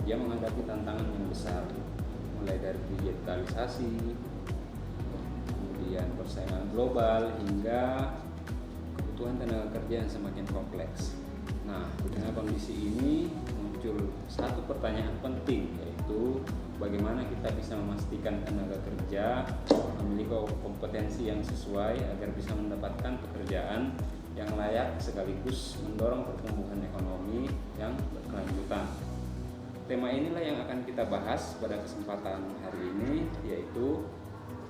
kerja menghadapi tantangan yang besar, mulai dari digitalisasi, kemudian persaingan global, hingga kebutuhan tenaga kerja yang semakin kompleks. Nah, di tengah kondisi ini muncul satu pertanyaan penting, yaitu bagaimana kita bisa memastikan tenaga kerja memiliki kompetensi yang sesuai agar bisa mendapatkan pekerjaan yang layak sekaligus mendorong pertumbuhan ekonomi yang berkelanjutan. Tema inilah yang akan kita bahas pada kesempatan hari ini, yaitu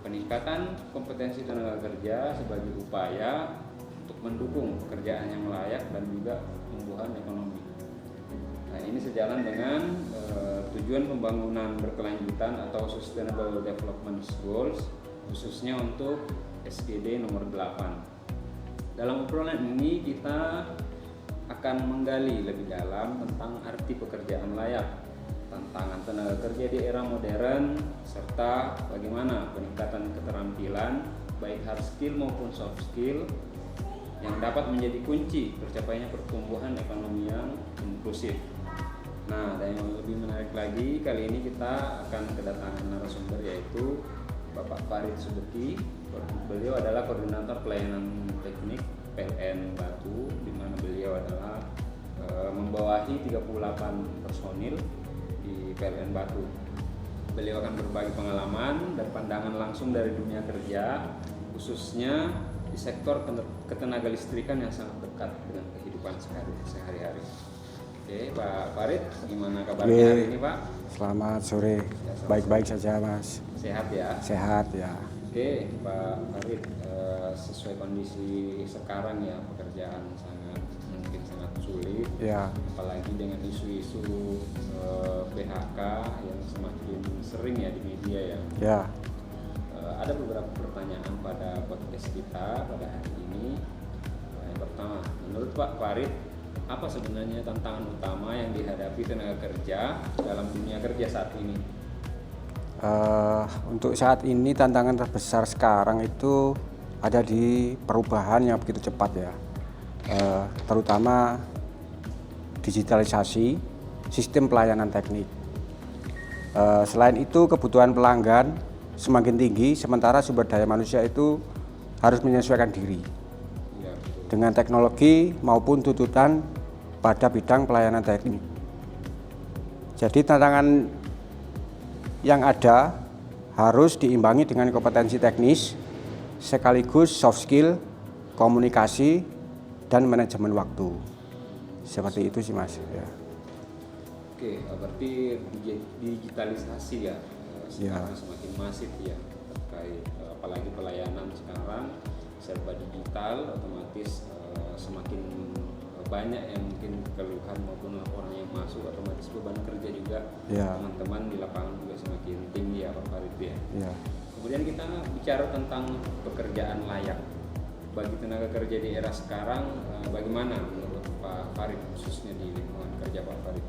peningkatan kompetensi tenaga kerja sebagai upaya untuk mendukung pekerjaan yang layak dan juga pertumbuhan ekonomi. Nah, ini sejalan dengan tujuan pembangunan berkelanjutan atau Sustainable Development Goals, khususnya untuk SDG nomor 8. Dalam obrolan ini kita akan menggali lebih dalam tentang arti pekerjaan layak, tantangan tenaga kerja di era modern, serta bagaimana peningkatan keterampilan baik hard skill maupun soft skill yang dapat menjadi kunci tercapainya pertumbuhan ekonomi yang inklusif. Nah, dan yang lebih menarik lagi, kali ini kita akan kedatangan narasumber, yaitu Bapak Farid Subeki. Beliau adalah koordinator pelayanan teknik PLN Batu, di mana beliau adalah membawahi 38 personil di PLN Batu. Beliau akan berbagi pengalaman dan pandangan langsung dari dunia kerja, khususnya di sektor ketenaga listrikan yang sangat dekat dengan kehidupan sehari-hari. Oke, Pak Farid, gimana kabarnya hari ini, Pak? Selamat sore. Baik-baik saja, Mas. Sehat ya? Sehat ya. Oke, Pak Farid, sesuai kondisi sekarang ya, pekerjaan mungkin sangat sulit. Ya. Apalagi dengan isu-isu PHK yang semakin sering ya di media ya. Ya. Ada beberapa pertanyaan pada podcast kita pada hari ini. Yang pertama, menurut Pak Farid, apa sebenarnya tantangan utama yang dihadapi tenaga kerja dalam dunia kerja saat ini? Untuk saat ini tantangan terbesar sekarang itu ada di perubahan yang begitu cepat ya, terutama digitalisasi sistem pelayanan teknik. Selain itu, kebutuhan pelanggan semakin tinggi, sementara sumber daya manusia itu harus menyesuaikan diri dengan teknologi maupun tuntutan pada bidang pelayanan teknik. Jadi tantangan yang ada harus diimbangi dengan kompetensi teknis sekaligus soft skill, komunikasi, dan manajemen waktu. Seperti itu sih, Mas ya. Oke, berarti digitalisasi ya sekarang semakin masif ya, terkait apalagi pelayanan sekarang serba digital, otomatis semakin banyak yang mungkin keluhan maupun laporan yang masuk, otomatis beban kerja juga teman-teman di lapangan juga semakin tinggi ya, Pak Farid ya. Kemudian kita bicara tentang pekerjaan layak bagi tenaga kerja di era sekarang, bagaimana menurut Pak Farid, khususnya di lingkungan kerja Pak Farid?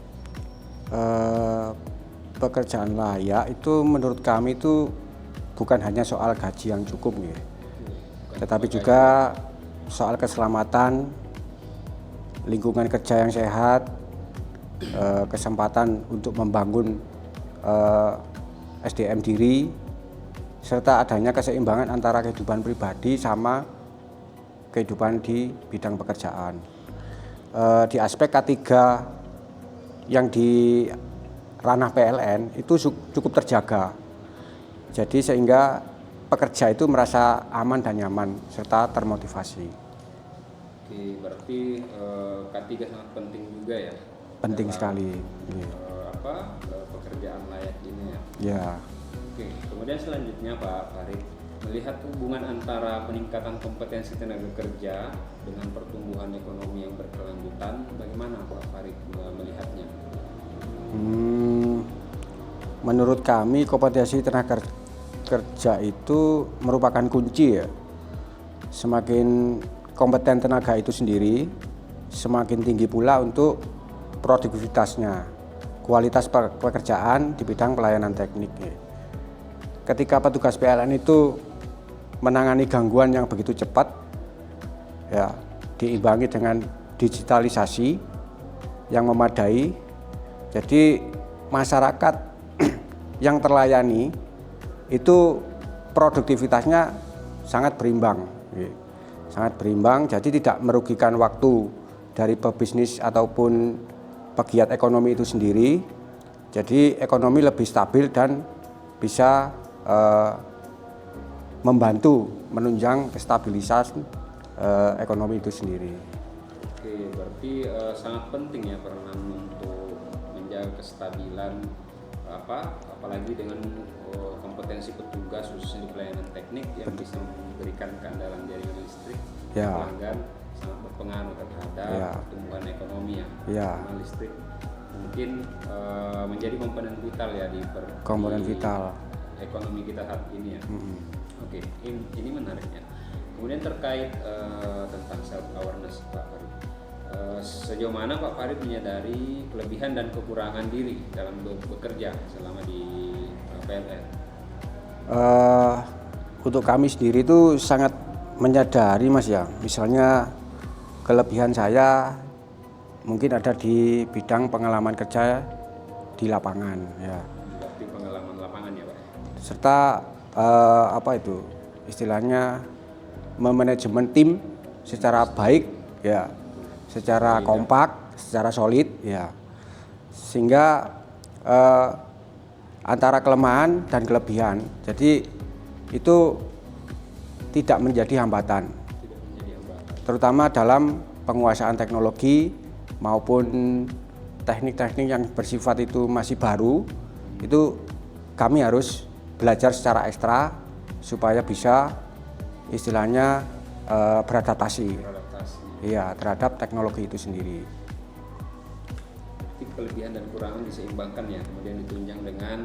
Pekerjaan layak itu menurut kami itu bukan hanya soal gaji yang cukup ya, tetapi juga soal keselamatan, lingkungan kerja yang sehat, kesempatan untuk membangun SDM diri, serta adanya keseimbangan antara kehidupan pribadi sama kehidupan di bidang pekerjaan. Di aspek K3 yang di ranah PLN itu cukup terjaga, jadi sehingga pekerja itu merasa aman dan nyaman serta termotivasi. Oke, berarti K3 sangat penting juga ya. Penting sekali. Pekerjaan layak ini ya. Ya. Oke, kemudian selanjutnya Pak Farid, melihat hubungan antara peningkatan kompetensi tenaga kerja dengan pertumbuhan ekonomi yang berkelanjutan, bagaimana Pak Farid melihatnya? Menurut kami kompetensi tenaga kerja itu merupakan kunci ya. Semakin kompeten tenaga itu sendiri, semakin tinggi pula untuk produktivitasnya, kualitas pekerjaan di bidang pelayanan teknik. Ketika petugas PLN itu menangani gangguan yang begitu cepat, ya diimbangi dengan digitalisasi yang memadai, jadi masyarakat yang terlayani itu produktivitasnya sangat berimbang, sangat berimbang, jadi tidak merugikan waktu dari pebisnis ataupun pegiat ekonomi itu sendiri. Jadi ekonomi lebih stabil dan bisa membantu menunjang kestabilisasi ekonomi itu sendiri. Oke, berarti sangat penting ya peran untuk menjaga kestabilan apalagi dengan kompetensi petugas khususnya di pelayanan teknik yang bisa memberikan keandalan jaringan listrik pelanggan sangat berpengaruh terhadap pertumbuhan ekonomi ya. Karena listrik mungkin menjadi komponen vital ya di ekonomi kita saat ini ya. Oke, ini menariknya. Kemudian terkait tentang self awareness Pak Farid, sejauh mana Pak Farid menyadari kelebihan dan kekurangan diri dalam bekerja selama di PLN? Untuk kami sendiri itu sangat menyadari Mas ya. Misalnya kelebihan saya mungkin ada di bidang pengalaman kerja di lapangan ya. Berarti pengalaman lapangan ya Pak? Serta istilahnya memanajemen tim secara baik ya, secara kompak, secara solid ya, sehingga antara kelemahan dan kelebihan, jadi itu tidak menjadi hambatan, terutama dalam penguasaan teknologi maupun teknik-teknik yang bersifat itu masih baru, itu kami harus belajar secara ekstra supaya bisa istilahnya beradaptasi ya terhadap teknologi itu sendiri. Jadi kelebihan dan kekurangan diseimbangkan ya, kemudian ditunjang dengan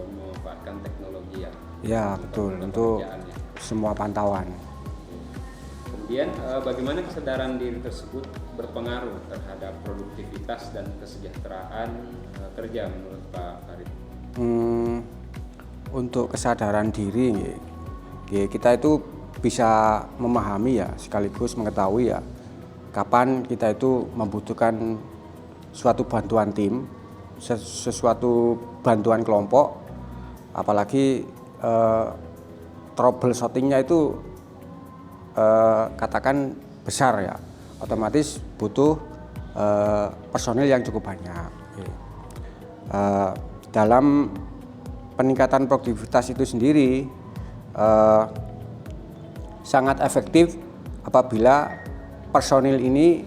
memanfaatkan teknologi ya. Ya betul, untuk semua pantauan. Kemudian bagaimana kesadaran diri tersebut berpengaruh terhadap produktivitas dan kesejahteraan kerja menurut Pak Farid? Untuk kesadaran diri, kita itu bisa memahami ya, sekaligus mengetahui ya, kapan kita itu membutuhkan suatu bantuan tim, sesuatu bantuan kelompok, apalagi troubleshootingnya itu katakan besar ya, otomatis butuh personil yang cukup banyak. Dalam peningkatan produktivitas itu sendiri sangat efektif apabila personil ini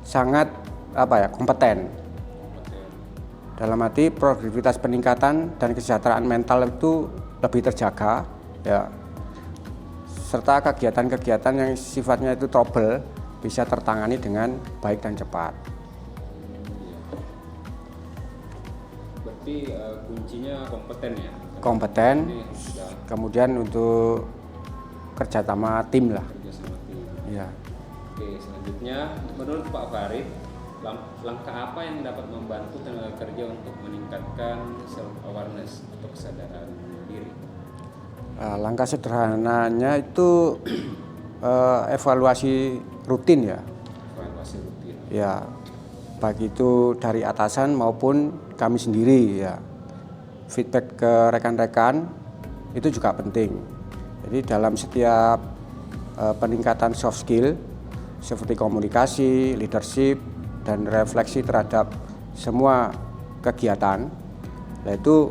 sangat kompeten. Dalam arti produktivitas peningkatan dan kesejahteraan mental itu lebih terjaga ya, serta kegiatan-kegiatan yang sifatnya itu trouble bisa tertangani dengan baik dan cepat. Berarti kuncinya kompeten ya? Kompeten, kemudian untuk kerjasama tim lah. Kerjasama tim. Ya. Oke, selanjutnya menurut Pak Farid, langkah apa yang dapat membantu tenaga kerja untuk meningkatkan self awareness atau kesadaran diri? Langkah sederhananya itu evaluasi rutin ya. Evaluasi rutin. Ya, baik itu dari atasan maupun kami sendiri ya. Feedback ke rekan-rekan itu juga penting. Jadi dalam setiap peningkatan soft skill seperti komunikasi, leadership, dan refleksi terhadap semua kegiatan, itu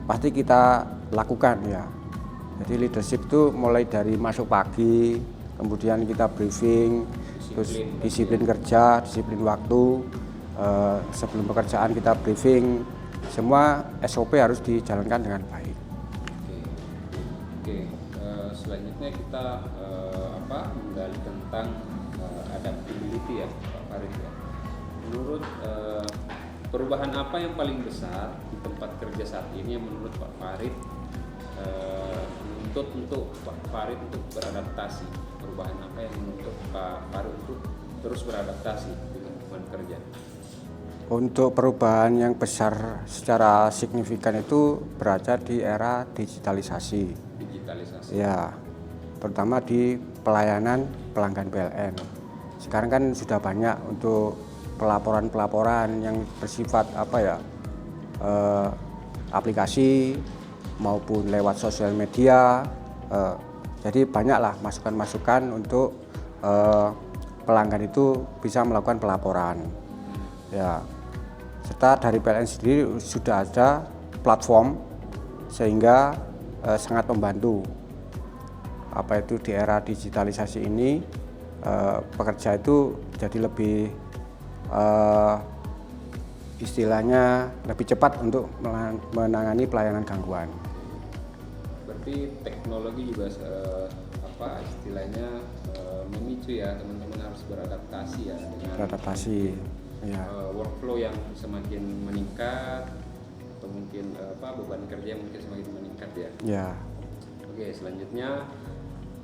pasti kita lakukan ya. Jadi leadership itu mulai dari masuk pagi, kemudian kita briefing, terus disiplin kerja, disiplin waktu, sebelum pekerjaan kita briefing, semua SOP harus dijalankan dengan baik. Oke. Selanjutnya kita menggali tentang adaptability ya Pak Farid ya. Menurut perubahan apa yang paling besar di tempat kerja saat ini yang menurut Pak Farid untuk Pak Farid untuk beradaptasi? Perubahan apa yang menuntut Pak Farid untuk terus beradaptasi di lingkungan kerja? Untuk perubahan yang besar secara signifikan itu berada di era digitalisasi. Ya, terutama di pelayanan pelanggan PLN. Sekarang kan sudah banyak untuk pelaporan-pelaporan yang bersifat aplikasi maupun lewat sosial media. Jadi banyaklah masukan-masukan untuk pelanggan itu bisa melakukan pelaporan. Ya, serta dari PLN sendiri sudah ada platform sehingga sangat membantu. Apa itu di era digitalisasi ini pekerja itu jadi lebih istilahnya lebih cepat untuk menangani pelayanan gangguan. Berarti teknologi juga istilahnya memicu ya teman-teman harus beradaptasi ya dengan Ya. Workflow yang semakin meningkat atau mungkin beban kerja yang mungkin semakin meningkat ya. Ya. Oke, selanjutnya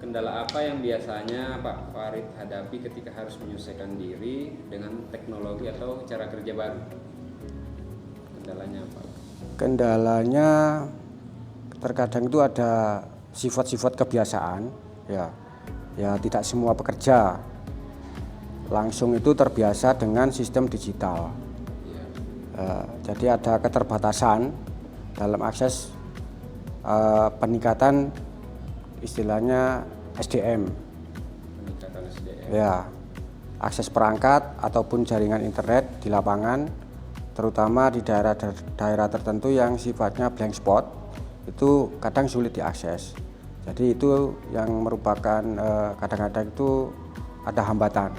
kendala apa yang biasanya Pak Farid hadapi ketika harus menyesuaikan diri dengan teknologi atau cara kerja baru? Kendalanya apa? Kendalanya terkadang itu ada sifat-sifat kebiasaan, ya tidak semua pekerja langsung itu terbiasa dengan sistem digital. Jadi ada keterbatasan dalam akses peningkatan istilahnya SDM. Peningkatan SDM. Ya, akses perangkat ataupun jaringan internet di lapangan, terutama di daerah tertentu yang sifatnya blank spot, itu kadang sulit diakses. Jadi itu yang merupakan kadang-kadang itu ada hambatan.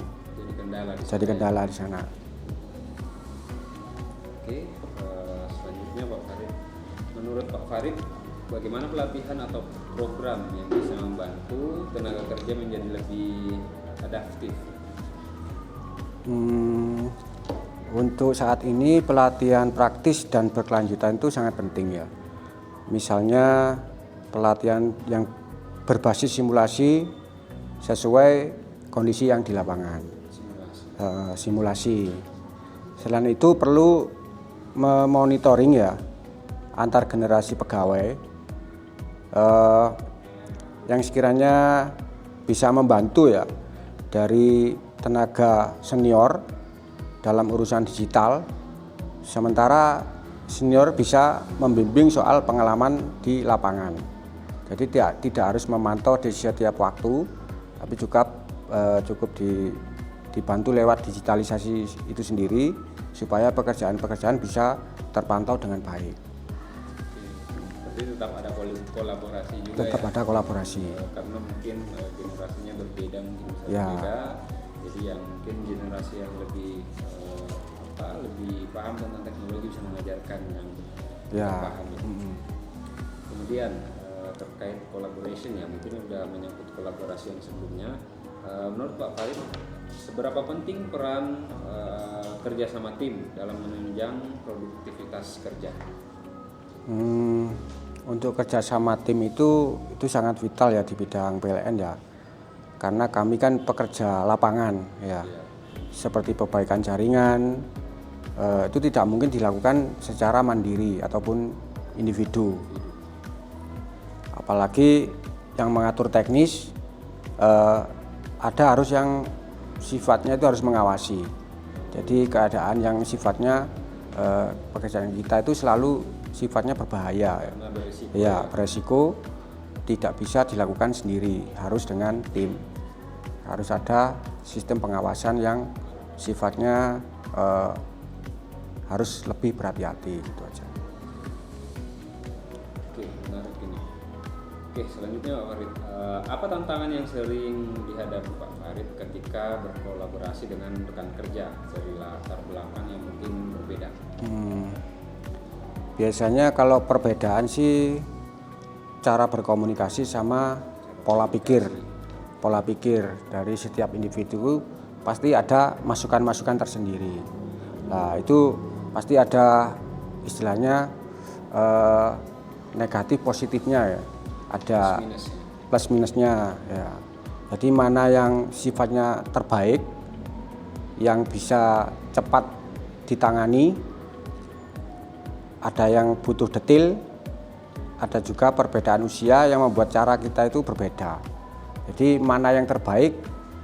Jadi kendala di sana. Oke, selanjutnya Pak Farid. Menurut Pak Farid, bagaimana pelatihan atau program yang bisa membantu tenaga kerja menjadi lebih adaptif? Untuk saat ini pelatihan praktis dan berkelanjutan itu sangat penting ya. Misalnya pelatihan yang berbasis simulasi sesuai kondisi yang di lapangan. Simulasi. Selain itu perlu memonitoring ya antar generasi pegawai yang sekiranya bisa membantu ya dari tenaga senior dalam urusan digital, sementara senior bisa membimbing soal pengalaman di lapangan. Jadi tidak harus memantau di setiap waktu, tapi juga cukup dibantu lewat digitalisasi itu sendiri supaya pekerjaan-pekerjaan bisa terpantau dengan baik. Berarti tetap ada kolaborasi juga. Tetap ada kolaborasi. Karena mungkin generasinya berbeda, mungkin bisa ya. berbeda. Jadi yang mungkin generasi yang lebih paham tentang teknologi bisa mengajarkan yang paham. Kemudian terkait collaboration ya, mungkin sudah menyangkut kolaborasi yang sebelumnya. Menurut Pak Farid, seberapa penting peran kerjasama tim dalam menunjang produktivitas kerja? Untuk kerjasama tim itu sangat vital ya di bidang PLN ya, karena kami kan pekerja lapangan ya. Seperti perbaikan jaringan itu tidak mungkin dilakukan secara mandiri ataupun individu. Apalagi yang mengatur teknis ada harus yang sifatnya itu harus mengawasi. Jadi keadaan yang sifatnya pekerjaan kita itu selalu sifatnya berbahaya. Beresiko tidak bisa dilakukan sendiri, harus dengan tim. Harus ada sistem pengawasan yang sifatnya harus lebih berhati-hati, gitu aja. Oke, menarik ini. Oke, selanjutnya Pak Farid, apa tantangan yang sering dihadapi Pak Farid ketika berkolaborasi dengan rekan kerja dari latar belakang yang mungkin berbeda? Biasanya kalau perbedaan sih cara berkomunikasi sama pola pikir dari setiap individu pasti ada masukan-masukan tersendiri. Nah itu pasti ada istilahnya negatif positifnya ya, ada plus minusnya ya. Jadi mana yang sifatnya terbaik, yang bisa cepat ditangani, ada yang butuh detail, ada juga perbedaan usia yang membuat cara kita itu berbeda. Jadi mana yang terbaik,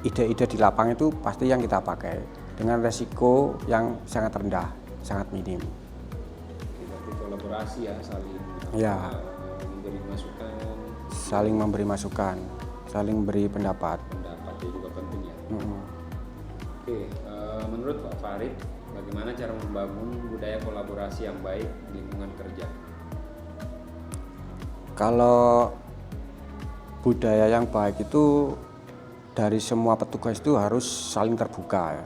ide-ide di lapangan itu pasti yang kita pakai. dengan resiko yang sangat rendah, sangat minim. Berarti kolaborasi ya, saling Ya, memberi masukan, saling memberi masukan, saling beri pendapat. pendapatnya juga penting ya. Mm-mm. Oke, menurut Pak Farid, bagaimana cara membangun budaya kolaborasi yang baik di lingkungan kerja? Kalau budaya yang baik itu dari semua petugas itu harus saling terbuka ya.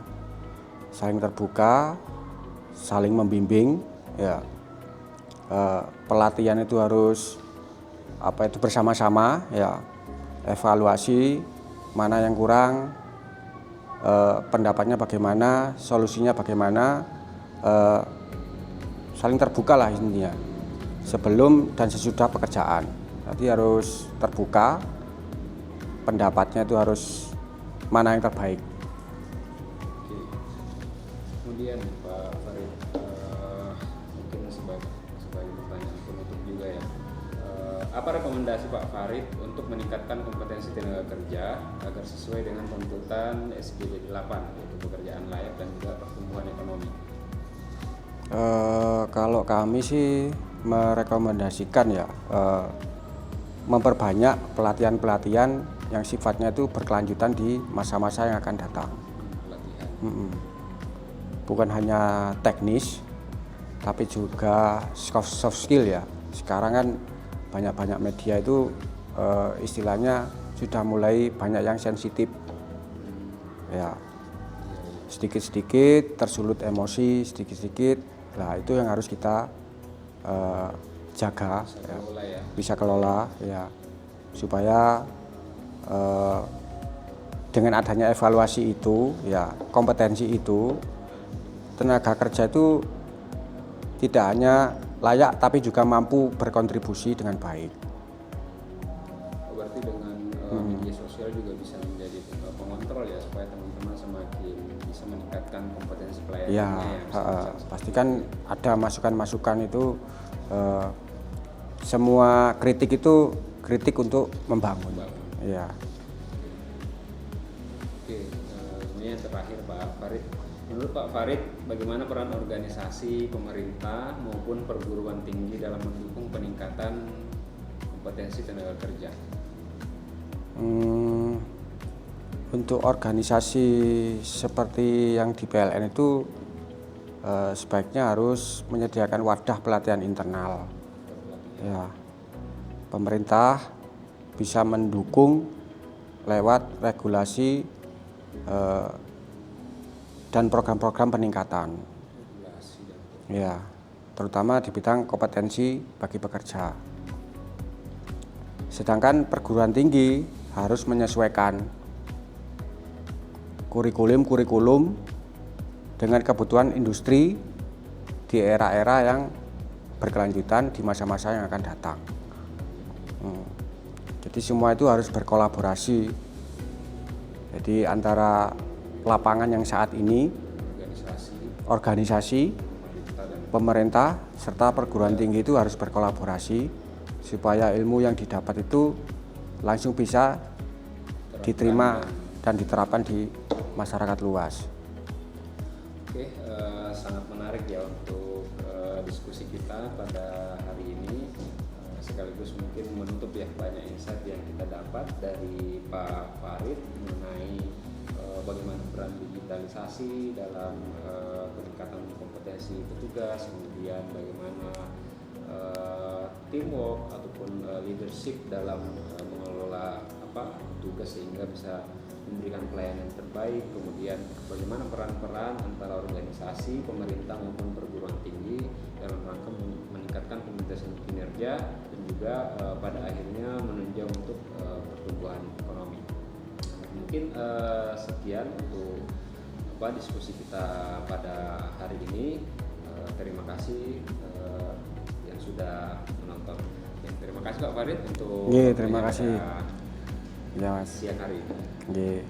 Saling terbuka, saling membimbing ya. Pelatihan itu harus bersama-sama ya. Evaluasi mana yang kurang, pendapatnya bagaimana, solusinya bagaimana, saling terbuka lah intinya. Sebelum dan sesudah pekerjaan, nanti harus terbuka, pendapatnya itu harus mana yang terbaik. Oke. Kemudian Pak Farid, mungkin sebagai pertanyaan penutup juga ya, apa rekomendasi Pak Farid untuk meningkatkan kompetensi tenaga kerja agar sesuai dengan tuntutan SDG 8, yaitu pekerjaan layak dan juga pertumbuhan ekonomi? Kalau kami sih merekomendasikan ya memperbanyak pelatihan-pelatihan yang sifatnya itu berkelanjutan di masa-masa yang akan datang. Pelatihan. Bukan hanya teknis, tapi juga soft skill ya. Sekarang kan banyak media itu istilahnya sudah mulai banyak yang sensitif. Ya, sedikit-sedikit tersulut emosi, sedikit-sedikit. Nah itu yang harus kita jaga, bisa kelola ya, supaya dengan adanya evaluasi itu ya, kompetensi itu, tenaga kerja itu tidak hanya layak tapi juga mampu berkontribusi dengan baik. Berarti dengan media sosial juga bisa menjadi pengontrol ya, supaya teman-teman semakin bisa meningkatkan kompetensi pelayanannya ya. Pastikan ada masukan-masukan itu, semua kritik itu kritik untuk membangun. Ya. Oke, ini yang terakhir Pak Farid. Menurut Pak Farid, bagaimana peran organisasi, pemerintah maupun perguruan tinggi dalam mendukung peningkatan kompetensi tenaga kerja? Untuk organisasi seperti yang di PLN itu sebaiknya harus menyediakan wadah pelatihan internal. Ya, pemerintah bisa mendukung lewat regulasi dan program-program peningkatan. Ya, terutama di bidang kompetensi bagi pekerja. Sedangkan perguruan tinggi harus menyesuaikan kurikulum dengan kebutuhan industri di era-era yang berkelanjutan di masa-masa yang akan datang. Jadi semua itu harus berkolaborasi. Jadi antara lapangan yang saat ini, organisasi, pemerintah serta perguruan tinggi itu harus berkolaborasi supaya ilmu yang didapat itu langsung bisa diterima dan diterapkan di masyarakat luas. Oke, sangat menarik ya untuk diskusi kita pada hari ini. Sekaligus mungkin menutup ya banyak insight yang kita dapat dari Pak Farid mengenai bagaimana peran digitalisasi dalam peningkatan kompetensi petugas, kemudian bagaimana teamwork ataupun leadership dalam mengelola tugas sehingga bisa memberikan pelayanan terbaik, kemudian bagaimana peran-peran antara organisasi, pemerintah maupun perguruan tinggi dalam rangka meningkatkan kompetensi kinerja dan juga pada akhirnya menunjang untuk pertumbuhan ekonomi. Mungkin sekian untuk diskusi kita pada hari ini. Terima kasih yang sudah menonton. Terima kasih Pak Farid untuk terima kasih. Ya, Mas. Siang hari ini.